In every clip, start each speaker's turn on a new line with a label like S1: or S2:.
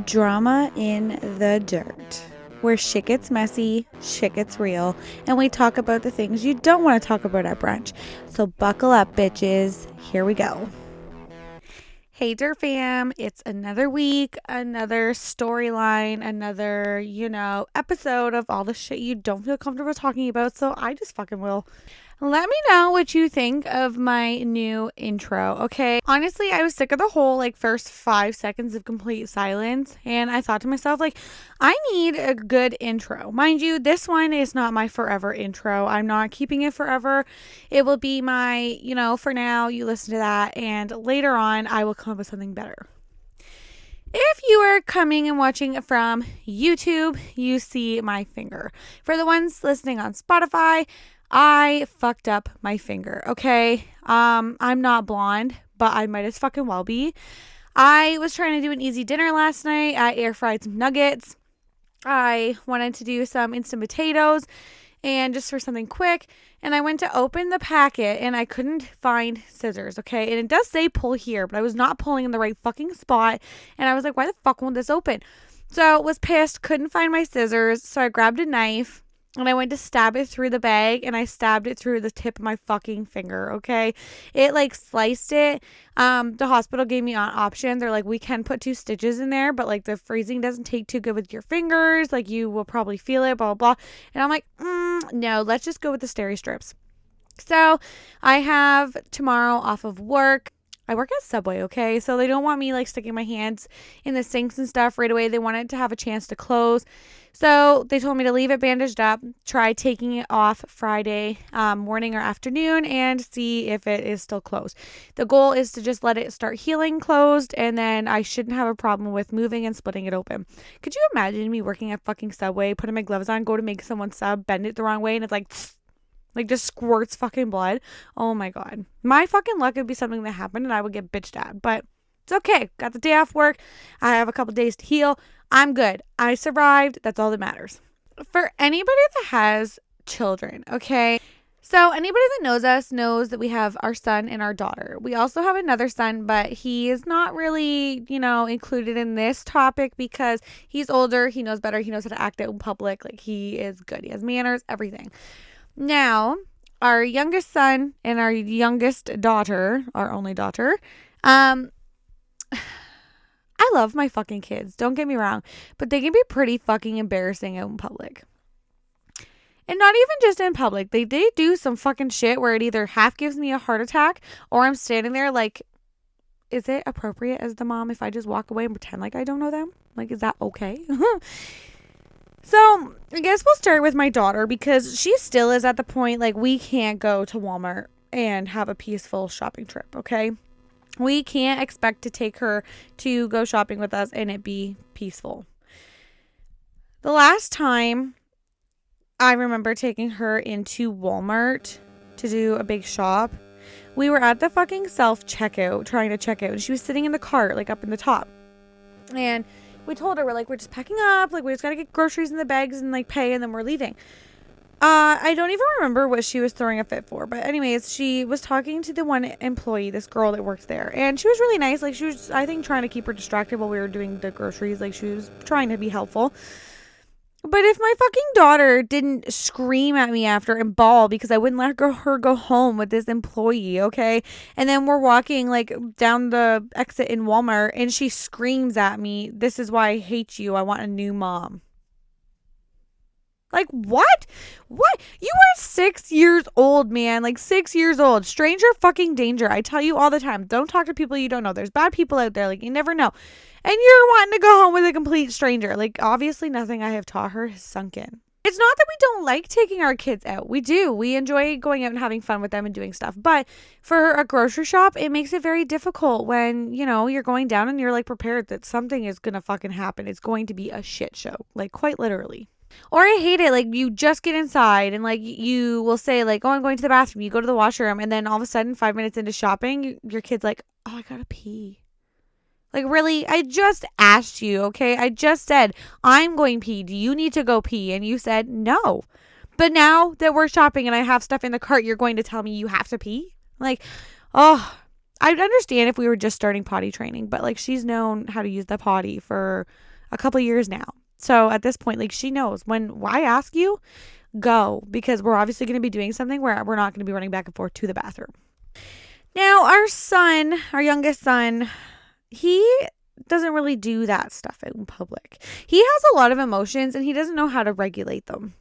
S1: Drama in the dirt, where shit gets messy, shit gets real, and we talk about the things you don't want to talk about at brunch. So buckle up, bitches. Here we go. Hey, Dirt fam. It's another week, another storyline, another, episode of all the shit you don't feel comfortable talking about. So I just fucking will. Let me know what you think of my new intro, okay? Honestly, I was sick of the whole first 5 seconds of complete silence, and I thought to myself, I need a good intro. Mind you, this one is not my forever intro. I'm not keeping it forever. It will be my, for now, you listen to that, and later on, I will come up with something better. If you are coming and watching from YouTube, you see my finger. For the ones listening on Spotify, I fucked up my finger, okay? I'm not blonde, but I might as fucking well be. I was trying to do an easy dinner last night. I air fried some nuggets. I wanted to do some instant potatoes and just for something quick. And I went to open the packet and I couldn't find scissors, okay? And it does say pull here, but I was not pulling in the right fucking spot. And I was like, why the fuck won't this open? So was pissed, couldn't find my scissors. So I grabbed a knife. And I went to stab it through the bag and I stabbed it through the tip of my fucking finger, okay? It sliced it. The hospital gave me an option. They're like, we can put 2 stitches in there, but the freezing doesn't take too good with your fingers. You will probably feel it, blah, blah, blah. And I'm like, no, let's just go with the steri strips. So I have tomorrow off of work. I work at Subway, okay? So they don't want me sticking my hands in the sinks and stuff right away. They want it to have a chance to close. So they told me to leave it bandaged up, try taking it off Friday morning or afternoon and see if it is still closed. The goal is to just let it start healing closed and then I shouldn't have a problem with moving and splitting it open. Could you imagine me working at fucking Subway, putting my gloves on, go to make someone sub, bend it the wrong way and it's just squirts fucking blood. Oh my God. My fucking luck would be something that happened and I would get bitched at. But it's okay. Got the day off work. I have a couple days to heal. I'm good. I survived. That's all that matters. For anybody that has children, okay? So anybody that knows us knows that we have our son and our daughter. We also have another son, but he is not really, included in this topic because he's older. He knows better. He knows how to act out in public. He is good. He has manners, everything. Now, our youngest son and our youngest daughter, our only daughter, I love my fucking kids. Don't get me wrong, but they can be pretty fucking embarrassing out in public. And not even just in public. They do some fucking shit where it either half gives me a heart attack or I'm standing there is it appropriate as the mom if I just walk away and pretend like I don't know them? Is that okay? So, I guess we'll start with my daughter because she still is at the point we can't go to Walmart and have a peaceful shopping trip, okay? We can't expect to take her to go shopping with us and it be peaceful. The last time I remember taking her into Walmart to do a big shop, we were at the fucking self-checkout trying to check out and she was sitting in the cart up in the top. And we told her, we're just packing up. We just got to get groceries in the bags and pay and then we're leaving. I don't even remember what she was throwing a fit for. But anyways, she was talking to the one employee, this girl that works there. And she was really nice. She was, I think, trying to keep her distracted while we were doing the groceries. She was trying to be helpful. But if my fucking daughter didn't scream at me after and bawl because I wouldn't let her go home with this employee, okay? And then we're walking down the exit in Walmart and she screams at me, "This is why I hate you. I want a new mom." What? What? You are 6 years old, man. 6 years old. Stranger fucking danger. I tell you all the time. Don't talk to people you don't know. There's bad people out there. You never know. And you're wanting to go home with a complete stranger. Obviously nothing I have taught her has sunk in. It's not that we don't like taking our kids out. We do. We enjoy going out and having fun with them and doing stuff. But for a grocery shop, it makes it very difficult when, you're going down and you're prepared that something is going to fucking happen. It's going to be a shit show. Quite literally. Or I hate it. You just get inside and you will say oh, I'm going to the bathroom. You go to the washroom and then all of a sudden 5 minutes into shopping, your kid's oh, I gotta pee. Really? I just asked you, okay? I just said, I'm going pee. Do you need to go pee? And you said no. But now that we're shopping and I have stuff in the cart, you're going to tell me you have to pee? Oh, I'd understand if we were just starting potty training, but like she's known how to use the potty for a couple years now. So at this point, like she knows when I ask you, go, because we're obviously going to be doing something where we're not going to be running back and forth to the bathroom. Now, our youngest son, he doesn't really do that stuff in public. He has a lot of emotions and he doesn't know how to regulate them.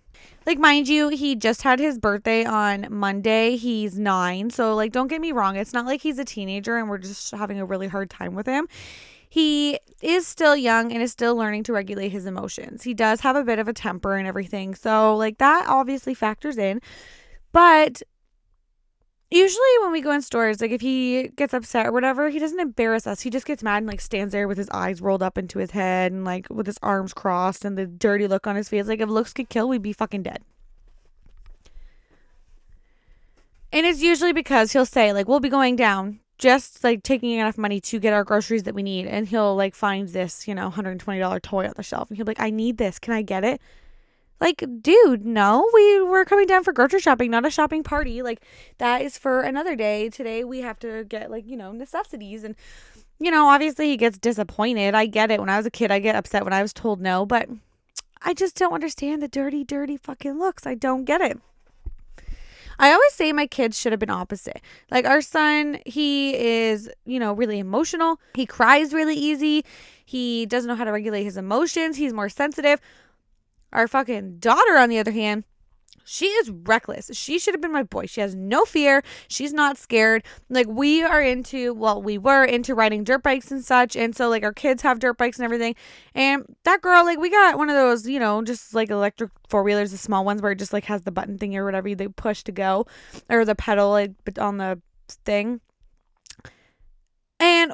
S1: Like, mind you, he just had his birthday on Monday. He's 9. So, like, don't get me wrong. It's not like he's a teenager and we're just having a really hard time with him. He is still young and is still learning to regulate his emotions. He does have a bit of a temper and everything. So, like, that obviously factors in. But usually when we go in stores, like if he gets upset or whatever, he doesn't embarrass us. He just gets mad and like stands there with his eyes rolled up into his head and like with his arms crossed and the dirty look on his face. Like if looks could kill, we'd be fucking dead. And it's usually because he'll say like, we'll be going down, just like taking enough money to get our groceries that we need. And he'll like find this, $120 toy on the shelf. And he'll be like, I need this. Can I get it? Like, dude, no, we were coming down for grocery shopping, not a shopping party. Like, that is for another day. Today, we have to get, like, necessities. And, obviously he gets disappointed. I get it. When I was a kid, I get upset when I was told no. But I just don't understand the dirty, dirty fucking looks. I don't get it. I always say my kids should have been opposite. Like, our son, he is, really emotional. He cries really easy. He doesn't know how to regulate his emotions. He's more sensitive. Our fucking daughter, on the other hand, she is reckless. She should have been my boy. She has no fear. She's not scared. Like, we were into riding dirt bikes and such. And so, like, our kids have dirt bikes and everything. And that girl, like, we got one of those, just like electric four-wheelers, the small ones where it just, like, has the button thing or whatever they push to go. Or the pedal, like, on the thing. And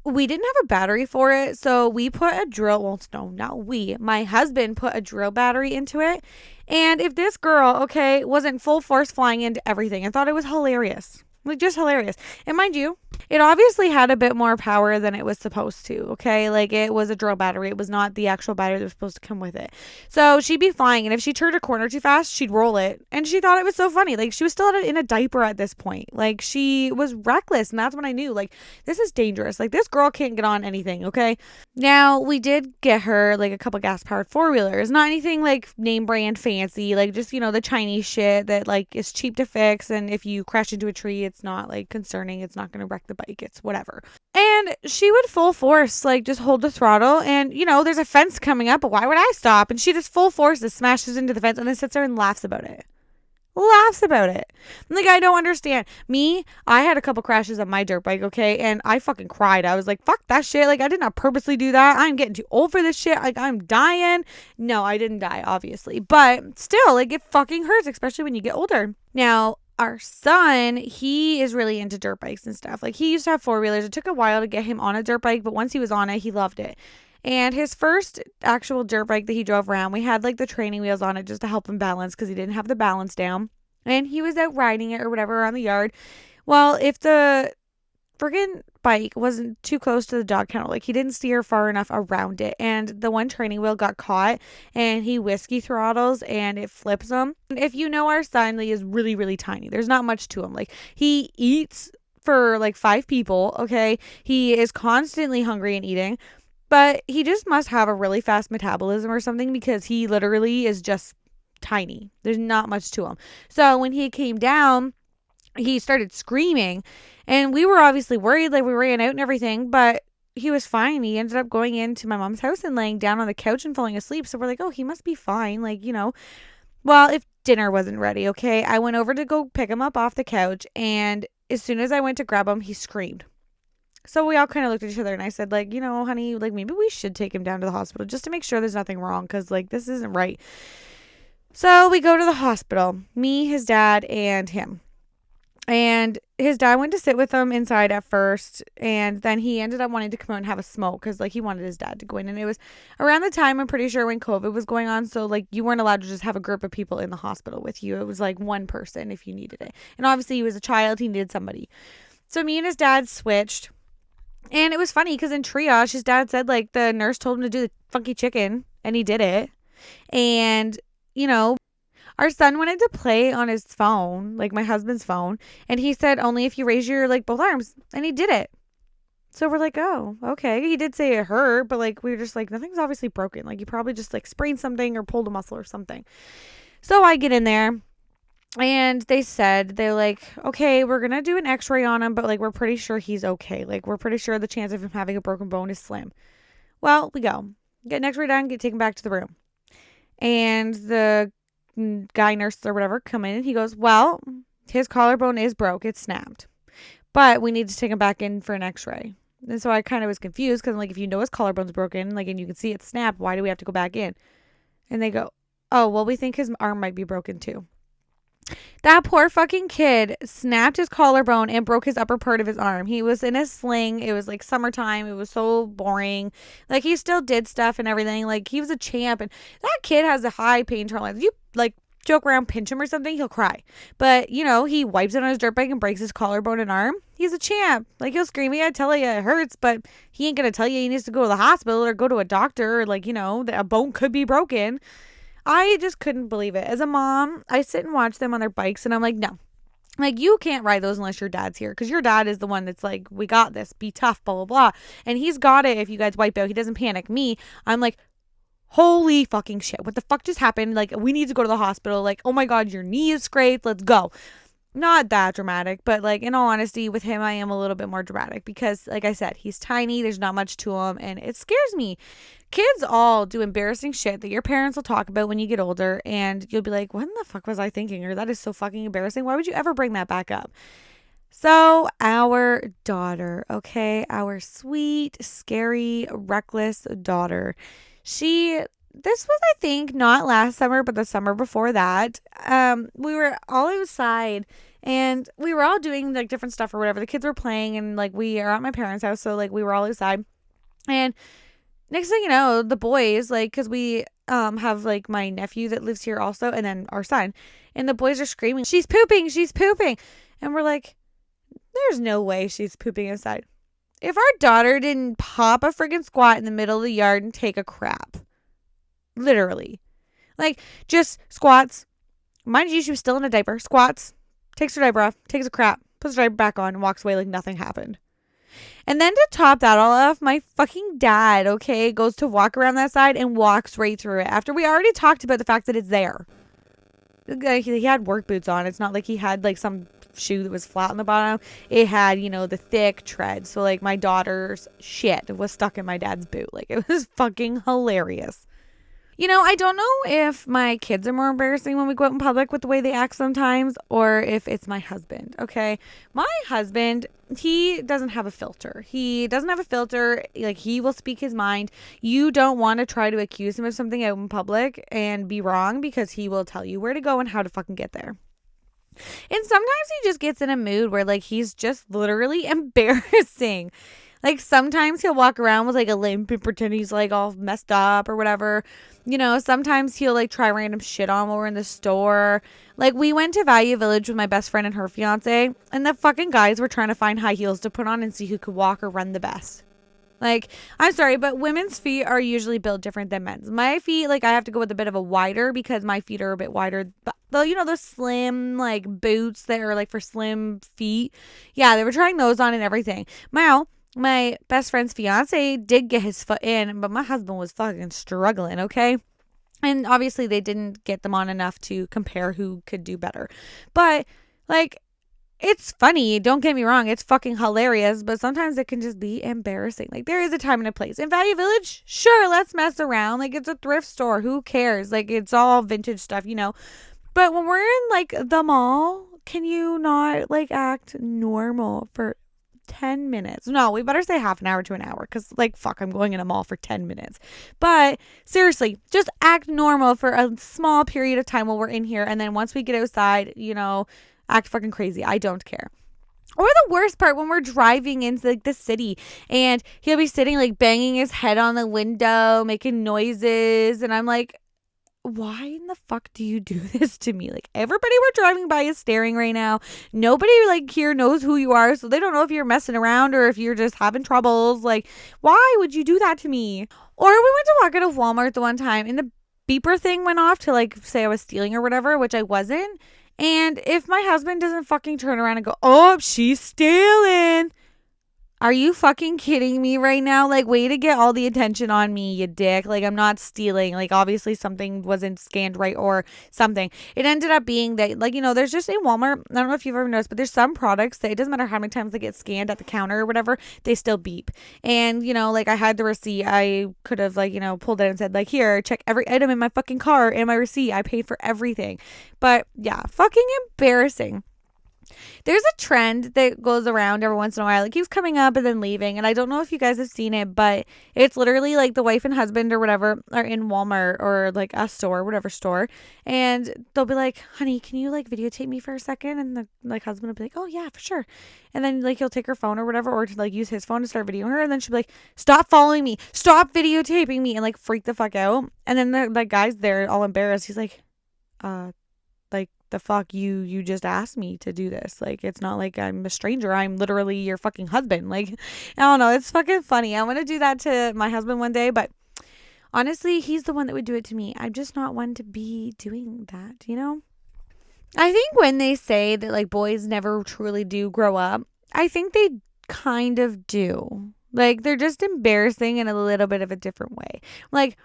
S1: we didn't have a battery for it, so we put a drill, well, no, not we, my husband put a drill battery into it. And if this girl, okay, wasn't full force flying into everything, I thought it was hilarious. Like, just hilarious. And mind you, it obviously had a bit more power than it was supposed to, okay? Like, it was a drill battery. It was not the actual battery that was supposed to come with it. So she'd be flying, and if she turned a corner too fast, she'd roll it. And she thought it was so funny. Like, she was still in a diaper at this point. Like, she was reckless, and that's when I knew, like, this is dangerous. Like, this girl can't get on anything, okay? Now, we did get her, like, a couple gas-powered four-wheelers. Not anything, like, name brand fancy. Like, just, the Chinese shit that, like, is cheap to fix, and if you crash into a tree, it's not like concerning. It's not going to wreck the bike. It's whatever. And she would full force, like, just hold the throttle. And, there's a fence coming up, but why would I stop? And she just full force just smashes into the fence and then sits there and laughs about it. Like, I don't understand. I had a couple crashes on my dirt bike, okay? And I fucking cried. I was like, fuck that shit. Like, I did not purposely do that. I'm getting too old for this shit. Like, I'm dying. No, I didn't die, obviously. But still, like, it fucking hurts, especially when you get older. Now, our son, he is really into dirt bikes and stuff. Like, he used to have four-wheelers. It took a while to get him on a dirt bike, but once he was on it, he loved it. And his first actual dirt bike that he drove around, we had, like, the training wheels on it just to help him balance because he didn't have the balance down. And he was out riding it or whatever around the yard. Well, if the friggin' bike wasn't too close to the dog kennel, like, he didn't steer far enough around it, and the one training wheel got caught, and he whiskey throttles and it flips him. And if you know our son, he is really, really tiny. There's not much to him. Like, he eats for like 5 people, okay? He is constantly hungry and eating, but he just must have a really fast metabolism or something because he literally is just tiny. There's not much to him. So when he came down, he started screaming, and we were obviously worried, like, we ran out and everything, but he was fine. He ended up going into my mom's house and laying down on the couch and falling asleep. So we're like, oh, he must be fine. Like, well, if dinner wasn't ready, okay, I went over to go pick him up off the couch, and as soon as I went to grab him, he screamed. So we all kind of looked at each other, and I said, like, honey, like, maybe we should take him down to the hospital just to make sure there's nothing wrong, because, like, this isn't right. So we go to the hospital, me, his dad, and him. And his dad went to sit with him inside at first, and then he ended up wanting to come out and have a smoke because, like, he wanted his dad to go in. And it was around the time, I'm pretty sure, when COVID was going on, so, like, you weren't allowed to just have a group of people in the hospital with you. It was, like, one person if you needed it. And obviously, he was a child. He needed somebody. So me and his dad switched. And it was funny because in triage, his dad said, like, the nurse told him to do the funky chicken, and he did it. And, Our son wanted to play on his phone, like my husband's phone, and he said only if you raise your like both arms, and he did it. So we're like, oh, okay. He did say it hurt, but like we were just like, nothing's obviously broken. Like you probably just like sprained something or pulled a muscle or something. So I get in there. And they're like, okay, we're going to do an x-ray on him, but like, we're pretty sure he's okay. Like, we're pretty sure the chance of him having a broken bone is slim. Well, we go. Get an x-ray done, get taken back to the room. And the guy nurse or whatever come in and he goes, well, his collarbone is broke. It's snapped. But we need to take him back in for an x-ray. And so I kind of was confused because I'm like, if you know his collarbone's broken, like, and you can see it's snapped, why do we have to go back in? And they go, oh, well, we think his arm might be broken too. That poor fucking kid snapped his collarbone and broke his upper part of his arm. He was in a sling. It was like summertime. It was so boring. Like he still did stuff and everything. Like he was a champ. And that kid has a high pain tolerance. You like joke around, pinch him or something, he'll cry. But you know, he wipes it on his dirt bike and breaks his collarbone and arm. He's a champ. Like he'll scream, yeah, tell you it hurts, but he ain't gonna tell you he needs to go to the hospital or go to a doctor or like, you know, that a bone could be broken. I just couldn't believe it. As a mom, I sit and watch them on their bikes and I'm like, no. Like, you can't ride those unless your dad's here. Because your dad is the one that's like, we got this. Be tough, blah, blah, blah. And he's got it if you guys wipe out. He doesn't panic. Me, I'm like, holy fucking shit. What the fuck just happened? Like, we need to go to the hospital. Like, oh my God, your knee is scraped. Let's go. Not that dramatic, but like in all honesty, with him, I am a little bit more dramatic because, like I said, he's tiny. There's not much to him, and it scares me. Kids all do embarrassing shit that your parents will talk about when you get older, and you'll be like, "What in the fuck was I thinking?" Or that is so fucking embarrassing. Why would you ever bring that back up? So our daughter, okay, our sweet, scary, reckless daughter, this was, I think, not last summer, but the summer before that. We were all outside and we were all doing like different stuff or whatever. The kids were playing and like we are at my parents' house. So like we were all outside. And next thing you know, the boys, like, cause we have like my nephew that lives here also and then our son. And the boys are screaming, she's pooping, she's pooping. And we're like, there's no way she's pooping inside. If our daughter didn't pop a friggin' squat in the middle of the yard and take a crap. Literally. Like, just squats. Mind you, she was still in a diaper. Squats. Takes her diaper off. Takes a crap. Puts her diaper back on and walks away like nothing happened. And then to top that all off, my fucking dad, okay, goes to walk around that side and walks right through it. After we already talked about the fact that it's there. He had work boots on. It's not like he had like some shoe that was flat on the bottom. It had, you know, the thick tread. So like my daughter's shit was stuck in my dad's boot. Like it was fucking hilarious. You know, I don't know if my kids are more embarrassing when we go out in public with the way they act sometimes or if it's my husband, okay? My husband, he doesn't have a filter. He doesn't have a filter. Like, he will speak his mind. You don't want to try to accuse him of something out in public and be wrong because he will tell you where to go and how to fucking get there. And sometimes he just gets in a mood where, like, he's just literally embarrassing. Like, sometimes he'll walk around with, like, a limp and pretend he's, like, all messed up or whatever. You know, sometimes he'll, like, try random shit on while we're in the store. Like, we went to Value Village with my best friend and her fiance, and the fucking guys were trying to find high heels to put on and see who could walk or run the best. Like, I'm sorry, but women's feet are usually built different than men's. My feet, like, I have to go with a bit of a wider because my feet are a bit wider. But, though, you know, those slim, like, boots that are, like, for slim feet. Yeah, they were trying those on and everything. My best friend's fiance did get his foot in, but my husband was fucking struggling, okay? And obviously they didn't get them on enough to compare who could do better. But, like, it's funny. Don't get me wrong. It's fucking hilarious, but sometimes it can just be embarrassing. Like, there is a time and a place. In Value Village, sure, let's mess around. Like, it's a thrift store. Who cares? Like, it's all vintage stuff, you know? But when we're in, like, the mall, can you not, like, act normal for 10 minutes? No, we better say half an hour to an hour because, like, fuck, I'm going in a mall for 10 minutes. But seriously, just act normal for a small period of time while we're in here. And then once we get outside, you know, act fucking crazy. I don't care. Or the worst part, when we're driving into, like, the city and he'll be sitting, like, banging his head on the window, making noises. And I'm like, why in the fuck do you do this to me? Like, everybody we're driving by is staring right now. Nobody, like, here knows who you are, so they don't know if you're messing around or if you're just having troubles. Like, why would you do that to me? Or we went to walk out of Walmart the one time, and the beeper thing went off to like say I was stealing or whatever, which I wasn't. And if my husband doesn't fucking turn around and go, oh, she's stealing. Are you fucking kidding me right now? Like, way to get all the attention on me, you dick. Like, I'm not stealing. Like, obviously something wasn't scanned right or something. It ended up being that, like, there's just in Walmart, I don't know if you've ever noticed, but there's some products that it doesn't matter how many times they get scanned at the counter or whatever, they still beep. And, like, I had the receipt. I could have, like, pulled it and said, like, here, check every item in my fucking car and my receipt. I paid for everything. But, yeah, fucking embarrassing. There's a trend that goes around every once in a while. It keeps coming up and then leaving. And I don't know if you guys have seen it, but it's literally like the wife and husband or whatever are in Walmart or like a store, whatever store. And they'll be like, honey, can you like videotape me for a second? And the like husband will be like, oh yeah, for sure. And then like he'll take her phone or whatever, or to like use his phone to start videoing her. And then she'll be like, stop following me. Stop videotaping me. And like freak the fuck out. And then the guy's there all embarrassed. He's like, like the fuck you just asked me to do this. Like, it's not like I'm a stranger. I'm literally your fucking husband. Like, I don't know. It's fucking funny. I want to do that to my husband one day, but honestly, he's the one that would do it to me. I'm just not one to be doing that, I think when they say that like boys never truly do grow up, I think they kind of do. Like, they're just embarrassing in a little bit of a different way. Like,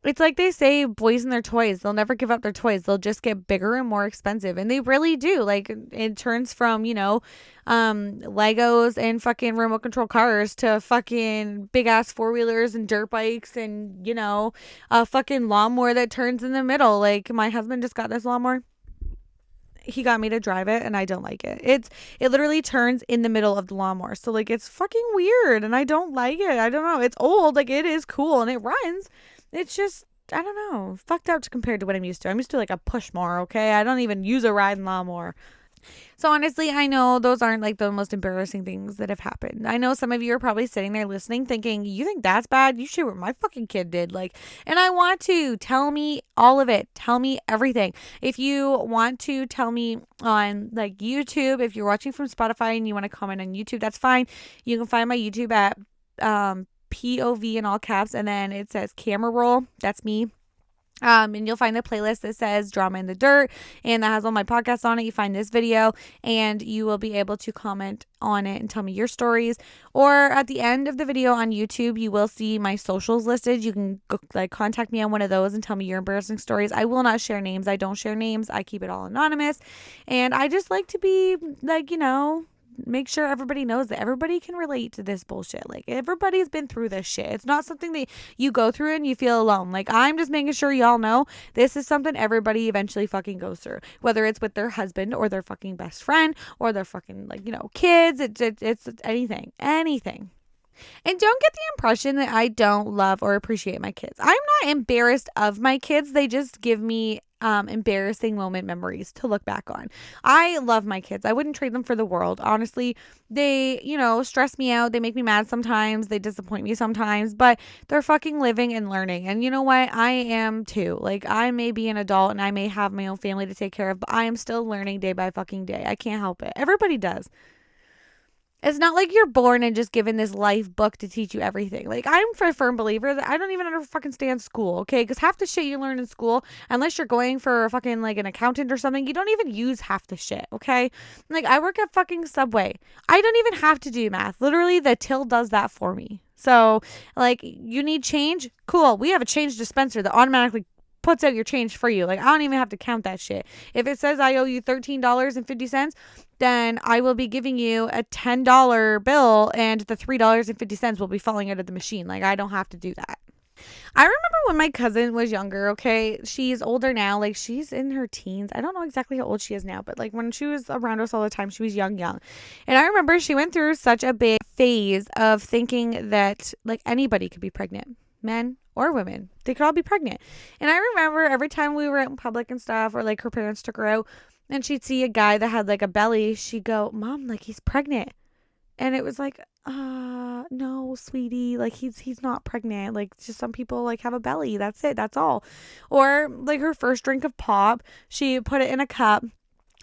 S1: it's like they say boys and their toys. They'll never give up their toys. They'll just get bigger and more expensive. And they really do. Like, it turns from, Legos and fucking remote control cars to fucking big ass 4-wheelers and dirt bikes and, a fucking lawnmower that turns in the middle. Like, my husband just got this lawnmower. He got me to drive it and I don't like it. It literally turns in the middle of the lawnmower. So like, it's fucking weird and I don't like it. I don't know. It's old. Like, it is cool and it runs. It's just, I don't know, fucked up compared to what I'm used to. I'm used to like a push mower, okay? I don't even use a riding lawnmower. So honestly, I know those aren't like the most embarrassing things that have happened. I know some of you are probably sitting there listening thinking, you think that's bad? You should what my fucking kid did. Like, and I want to tell me all of it. Tell me everything. If you want to tell me on like YouTube, if you're watching from Spotify and you want to comment on YouTube, that's fine. You can find my YouTube at POV in all caps, and then it says camera roll. That's me. And you'll find the playlist that says Drama in the Dirt, and that has all my podcasts on it. You find this video and you will be able to comment on it and tell me your stories. Or at the end of the video on YouTube, you will see my socials listed. You can go, like, contact me on one of those and tell me your embarrassing stories. I will not share names. I don't share names. I keep it all anonymous. And I just like to be like, make sure everybody knows that everybody can relate to this bullshit. Like, everybody's been through this shit. It's not something that you go through and you feel alone. Like, I'm just making sure y'all know this is something everybody eventually fucking goes through, whether it's with their husband or their fucking best friend or their fucking like, kids. It's anything. And don't get the impression that I don't love or appreciate my kids. I'm not embarrassed of my kids. They just give me embarrassing moment memories to look back on. I love my kids. I wouldn't trade them for the world. Honestly, they, stress me out. They make me mad sometimes. They disappoint me sometimes, but they're fucking living and learning. And you know what? I am too. Like, I may be an adult and I may have my own family to take care of, but I am still learning day by fucking day. I can't help it. Everybody does. It's not like you're born and just given this life book to teach you everything. Like, I'm a firm believer that I don't even understand school, okay? Because half the shit you learn in school, unless you're going for a fucking, like, an accountant or something, you don't even use half the shit, okay? Like, I work at fucking Subway. I don't even have to do math. Literally, the till does that for me. So, like, you need change? Cool. We have a change dispenser that automatically puts out your change for you. Like, I don't even have to count that shit. If it says I owe you $13.50, then I will be giving you a $10 bill and the $3.50 will be falling out of the machine. Like, I don't have to do that. I remember when my cousin was younger, okay? She's older now. Like, she's in her teens. I don't know exactly how old she is now, but like when she was around us all the time, she was young. And I remember she went through such a big phase of thinking that like anybody could be pregnant. Men or women, they could all be pregnant. And I remember every time we were out in public and stuff, or like her parents took her out and she'd see a guy that had like a belly, she'd go, Mom, like he's pregnant. And it was like, no, sweetie, like he's not pregnant. Like, just some people like have a belly. That's it. That's all. Or like her first drink of pop, she put it in a cup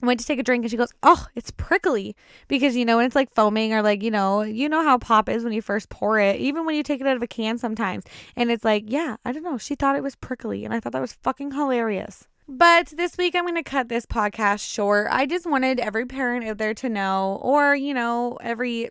S1: I went to take a drink and she goes, oh, it's prickly. Because, when it's like foaming or like, you know how pop is when you first pour it, even when you take it out of a can sometimes. And it's like, yeah, I don't know. She thought it was prickly. And I thought that was fucking hilarious. But this week I'm going to cut this podcast short. I just wanted every parent out there to know, or, every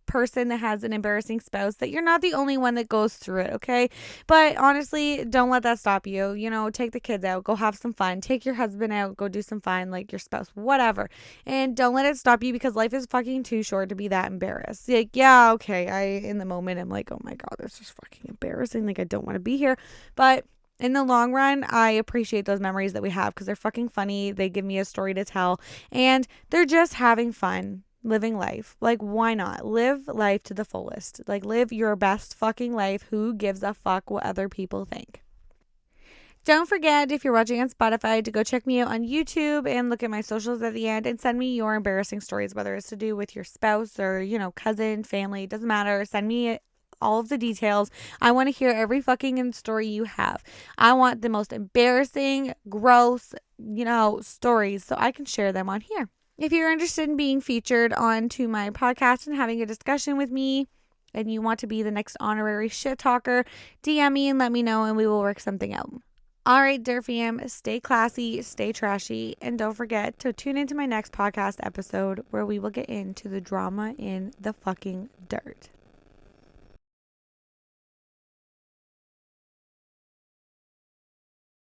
S1: person that has an embarrassing spouse, that you're not the only one that goes through it, okay? But honestly, don't let that stop you. Take the kids out, go have some fun, take your husband out, go do some fun, like your spouse, whatever. And don't let it stop you, because life is fucking too short to be that embarrassed. Like, yeah, okay, in the moment I'm like, oh my God, this is fucking embarrassing. Like, I don't want to be here. But in the long run, I appreciate those memories that we have, because they're fucking funny. They give me a story to tell, and they're just having fun. Living life. Like, why not? Live life to the fullest. Like, live your best fucking life. Who gives a fuck what other people think? Don't forget, if you're watching on Spotify, to go check me out on YouTube and look at my socials at the end and send me your embarrassing stories, whether it's to do with your spouse or, cousin, family. It doesn't matter. Send me all of the details. I want to hear every fucking story you have. I want the most embarrassing, gross, stories so I can share them on here. If you're interested in being featured onto my podcast and having a discussion with me, and you want to be the next honorary shit talker, DM me and let me know, and we will work something out. All right, dear fam, stay classy, stay trashy, and don't forget to tune into my next podcast episode, where we will get into the drama in the fucking dirt.